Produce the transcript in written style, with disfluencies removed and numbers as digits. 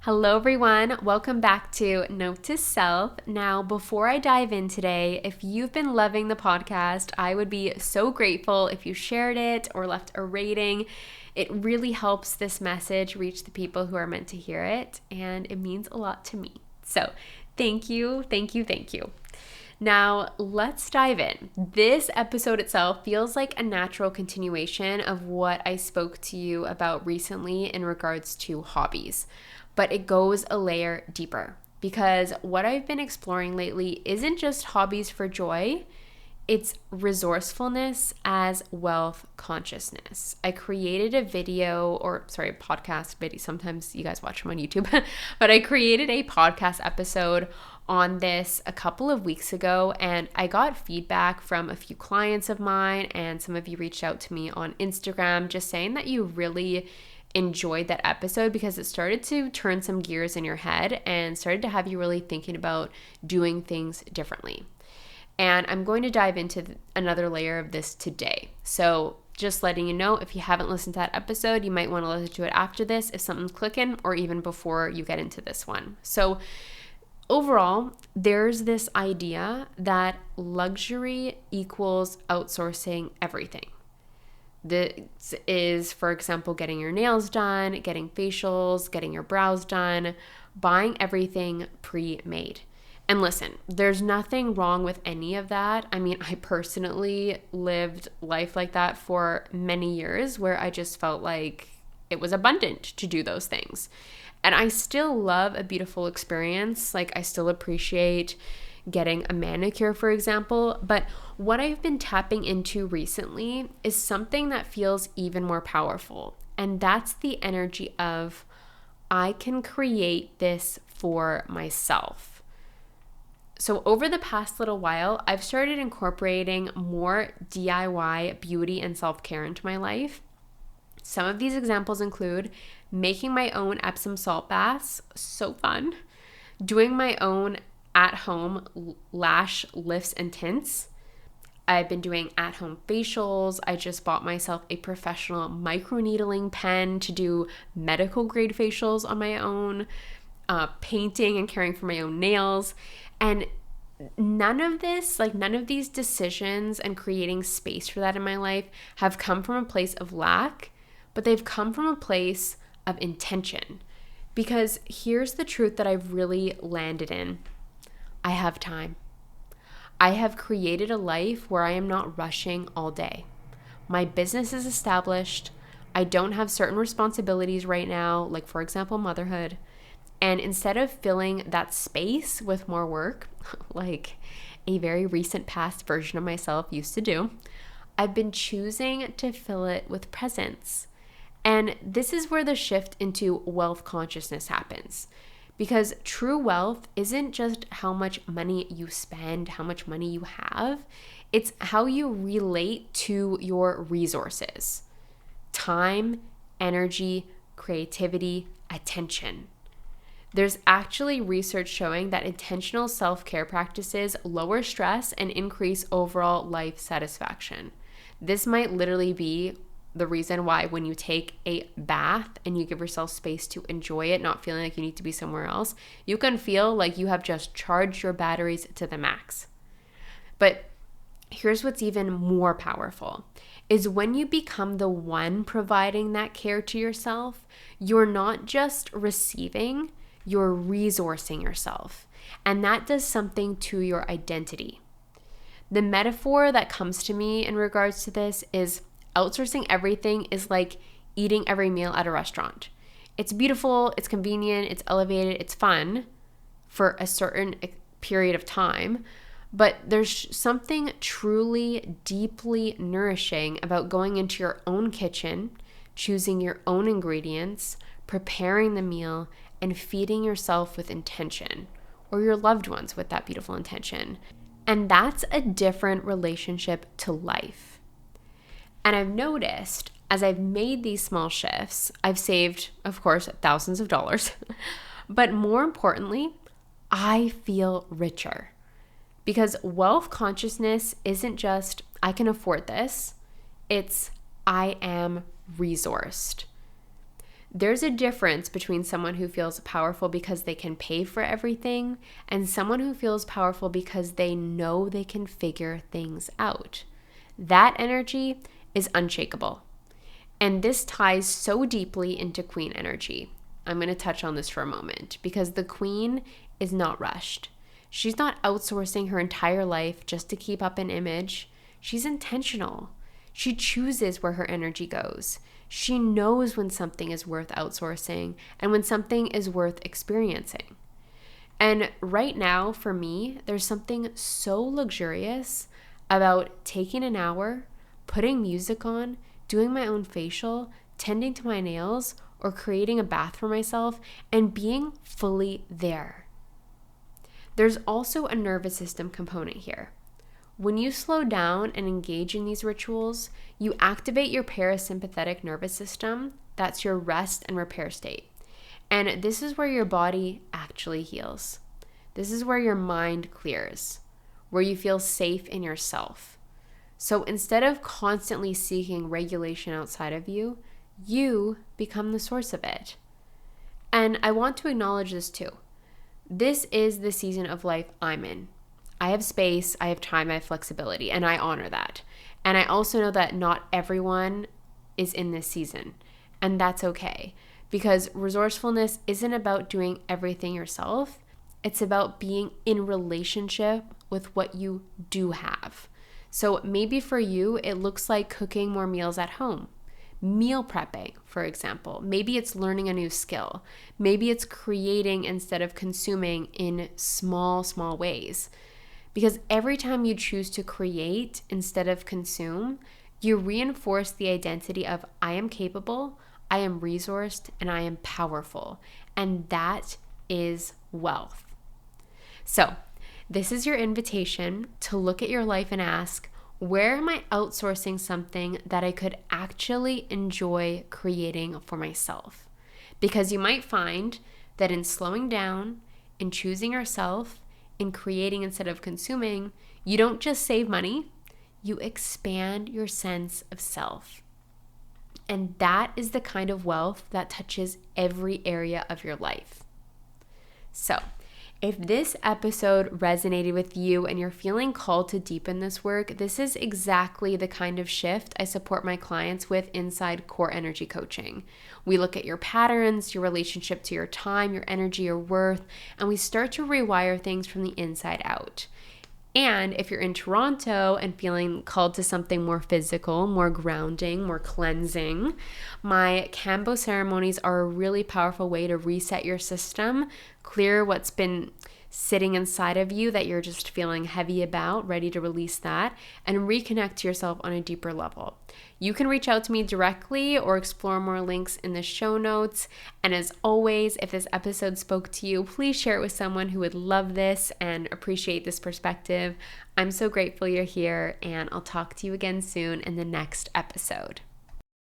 Hello everyone, welcome back to Note to Self. Now, before I dive in today, if you've been loving the podcast, I would be so grateful if you shared it or left a rating. It really helps this message reach the people who are meant to hear it, and it means a lot to me. So, thank you. Now, let's dive in. This episode itself feels like a natural continuation of what I spoke to you about recently in regards to hobbies, but it goes a layer deeper because what I've been exploring lately isn't just hobbies for joy, it's resourcefulness as wealth consciousness. I created a podcast video. Sometimes you guys watch them on YouTube, but I created a podcast episode on this a couple of weeks ago, and I got feedback from a few clients of mine, and some of you reached out to me on Instagram just saying that you really enjoyed that episode because it started to turn some gears in your head and started to have you really thinking about doing things differently. And I'm going to dive into another layer of this today. So just letting you know, if you haven't listened to that episode, you might want to listen to it after this if something's clicking, or even before you get into this one. So overall, there's this idea that luxury equals outsourcing everything. This is, for example, getting your nails done, getting facials, getting your brows done, buying everything pre-made. And listen, there's nothing wrong with any of that. I mean, I personally lived life like that for many years where I just felt like it was abundant to do those things. And I still love a beautiful experience. Like, I still appreciate getting a manicure, for example. But what I've been tapping into recently is something that feels even more powerful. And that's the energy of, I can create this for myself. So over the past little while, I've started incorporating more DIY beauty and self-care into my life. Some of these examples include making my own Epsom salt baths, so fun, doing my own at-home lash lifts and tints. I've been doing at-home facials. I just bought myself a professional microneedling pen to do medical grade facials on my own, painting and caring for my own nails. And none of these decisions and creating space for that in my life have come from a place of lack, but they've come from a place of intention. Because here's the truth that I've really landed in. I have time. I have created a life where I am not rushing all day. My business is established. I don't have certain responsibilities right now, like for example, motherhood. And instead of filling that space with more work, like a very recent past version of myself used to do, I've been choosing to fill it with presence. And this is where the shift into wealth consciousness happens. Because true wealth isn't just how much money you spend, how much money you have. It's how you relate to your resources. Time, energy, creativity, attention. There's actually research showing that intentional self-care practices lower stress and increase overall life satisfaction. This might literally be the reason why when you take a bath and you give yourself space to enjoy it, not feeling like you need to be somewhere else, you can feel like you have just charged your batteries to the max. But here's what's even more powerful, is when you become the one providing that care to yourself, you're not just receiving, you're resourcing yourself. And that does something to your identity. The metaphor that comes to me in regards to this is outsourcing everything is like eating every meal at a restaurant. It's beautiful, it's convenient, it's elevated, it's fun for a certain period of time, but there's something truly deeply nourishing about going into your own kitchen, choosing your own ingredients, preparing the meal, and feeding yourself with intention, or your loved ones with that beautiful intention. And that's a different relationship to life. And I've noticed as I've made these small shifts, I've saved, of course, thousands of dollars. But more importantly, I feel richer. Because wealth consciousness isn't just, I can afford this. It's, I am resourced. There's a difference between someone who feels powerful because they can pay for everything and someone who feels powerful because they know they can figure things out. That energy is unshakable. And this ties so deeply into queen energy. I'm going to touch on this for a moment because the queen is not rushed. She's not outsourcing her entire life just to keep up an image. She's intentional. She chooses where her energy goes. She knows when something is worth outsourcing and when something is worth experiencing. And right now, for me, there's something so luxurious about taking an hour, putting music on, doing my own facial, tending to my nails, or creating a bath for myself and being fully there. There's also a nervous system component here. When you slow down and engage in these rituals, you activate your parasympathetic nervous system. That's your rest and repair state. And this is where your body actually heals. This is where your mind clears, where you feel safe in yourself. So instead of constantly seeking regulation outside of you, you become the source of it. And I want to acknowledge this too. This is the season of life I'm in. I have space, I have time, I have flexibility, and I honor that. And I also know that not everyone is in this season, and that's okay. Because resourcefulness isn't about doing everything yourself. It's about being in relationship with what you do have. So maybe for you, it looks like cooking more meals at home. Meal prepping, for example. Maybe it's learning a new skill. Maybe it's creating instead of consuming in small ways. Because every time you choose to create instead of consume, you reinforce the identity of I am capable, I am resourced, and I am powerful. And that is wealth. So, this is your invitation to look at your life and ask, where am I outsourcing something that I could actually enjoy creating for myself? Because you might find that in slowing down, in choosing yourself, in creating instead of consuming, you don't just save money, you expand your sense of self. And that is the kind of wealth that touches every area of your life. So, if this episode resonated with you and you're feeling called to deepen this work, this is exactly the kind of shift I support my clients with inside Core Energy Coaching. We look at your patterns, your relationship to your time, your energy, your worth, and we start to rewire things from the inside out. And if you're in Toronto and feeling called to something more physical, more grounding, more cleansing, my Kambo ceremonies are a really powerful way to reset your system, clear what's been sitting inside of you that you're just feeling heavy about, ready to release that, and reconnect to yourself on a deeper level. You can reach out to me directly or explore more links in the show notes. And as always, if this episode spoke to you, please share it with someone who would love this and appreciate this perspective. I'm so grateful you're here, and I'll talk to you again soon in the next episode.